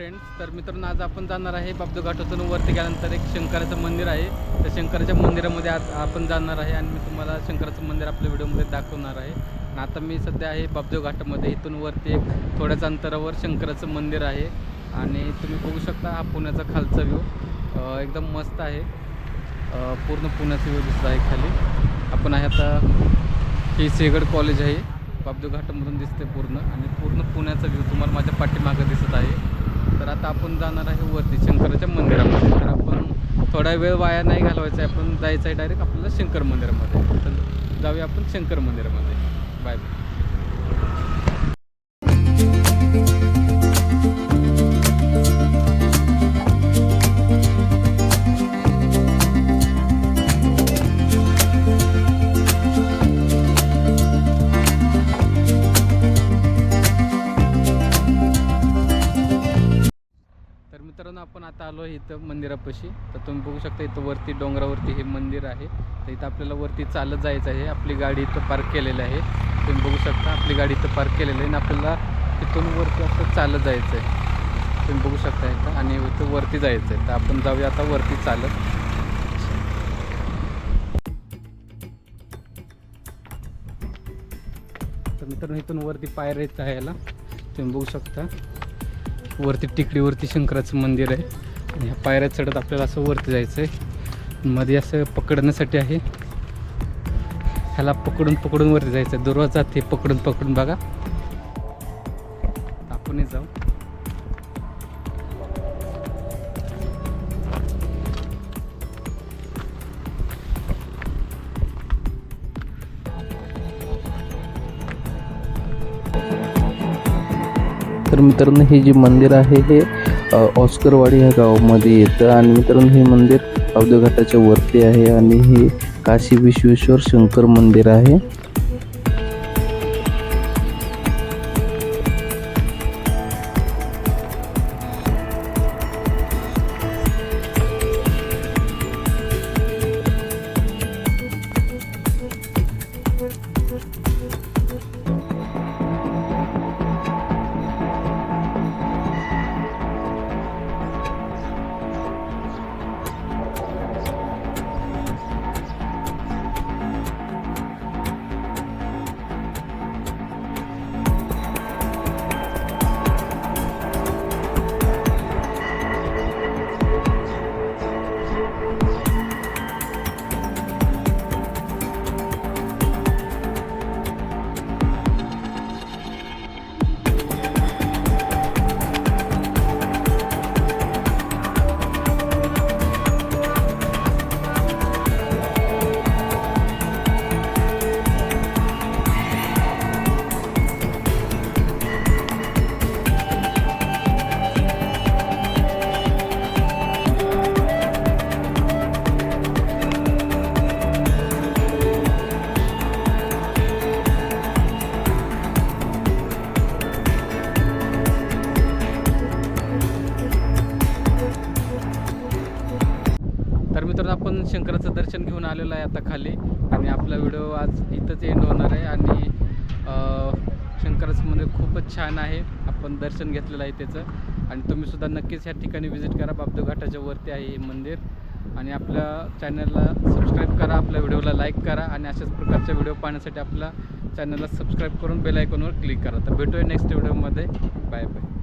Friends, तर मित्रांनो आज आपण जाणार आहे बाबदो घाटातून वरती गेल्यानंतर एक शंकराचं मंदिर आहे. त्या शंकराच्या मंदिरामध्ये आज आपण जाणार आहे आणि मी तुम्हाला शंकराचं मंदिर आपल्या व्हिडिओमध्ये दाखवणार आहे. आणि आता मी सध्या आहे बाबदो घाटामध्ये. इथून वरती एक थोड्याच अंतरावर शंकराचं मंदिर आहे आणि तुम्ही बघू शकता हा पुण्याचा खालचा व्ह्यू एकदम मस्त आहे. पूर्ण पुण्याचा व्ह्यू दिसत आहे खाली. आपण आहे आता हे सेगड कॉलेज आहे, बाबदो घाटामधून दिसते पूर्ण आणि पूर्ण पुण्याचा व्ह्यू तुम्हाला माझ्या पाठीमागं दिसत आहे. तर आता आपण जाणार आहे वरती शंकराच्या मंदिरामध्ये. तर आपण थोडा वेळ वाया नाही घालवायचा आहे, आपण जायचं आहे डायरेक्ट आपल्याला शंकर मंदिरामध्ये. तर जाऊया आपण शंकर मंदिरामध्ये. Bye bye. मित्रांनो आपण आता आलो आहे इथं मंदिरापाशी. तर तुम्ही बघू शकता इथं वरती डोंगरावरती हे मंदिर आहे. तर इथं आपल्याला वरती चालत जायचं आहे. आपली गाडी इथं पार्क केलेली आहे. तुम्ही बघू शकता आपली गाडी इथं पार्क केलेली आहे आणि आपल्याला इथून वरती असं चालत जायचं आहे. तुम्ही बघू शकता इथं आणि इथं वरती जायचं आहे. तर आपण जाऊया आता वरती चालत. तर मित्रांनो इथून वरती पायऱ्या आहे याला. तुम्ही बघू शकता वरती टेकडीवरती शंकराचं मंदिर आहे आणि ह्या पायऱ्या चढत आपल्याला असं वरती जायचं आहे. मध्ये असं पकडण्यासाठी आहे, ह्याला पकडून पकडून वरती जायचं आहे. दरवाजा ते पकडून पकडून बघा. आपणही जाऊ. तर मित्रांनो हे जे मंदिर आहे हे ऑस्करवाडी या गावामध्ये येतं आणि मित्रांनो हे मंदिर बाबदो घाटाच्या वरती आहे आणि हे काशी विश्वेश्वर शंकर मंदिर आहे. तर मित्रांनो आपण शंकराचं दर्शन घेऊन आलेलो आहे आता खाली आणि आपला व्हिडिओ आज इथंच एंड होणार आहे. आणि शंकराचं मंदिर खूपच छान आहे. आपण दर्शन घेतलेलं आहे त्याचं आणि तुम्हीसुद्धा नक्कीच ह्या ठिकाणी व्हिजिट करा. बाबदो घाटाच्या वरती आहे हे मंदिर. आणि आपल्या चॅनलला सबस्क्राईब करा, आपल्या व्हिडिओला लाईक करा आणि अशाच प्रकारच्या व्हिडिओ पाहण्यासाठी आपल्या चॅनलला सबस्क्राईब करून बेल आयकॉनवर क्लिक करा. तर भेटूया नेक्स्ट व्हिडिओमध्ये. Bye bye.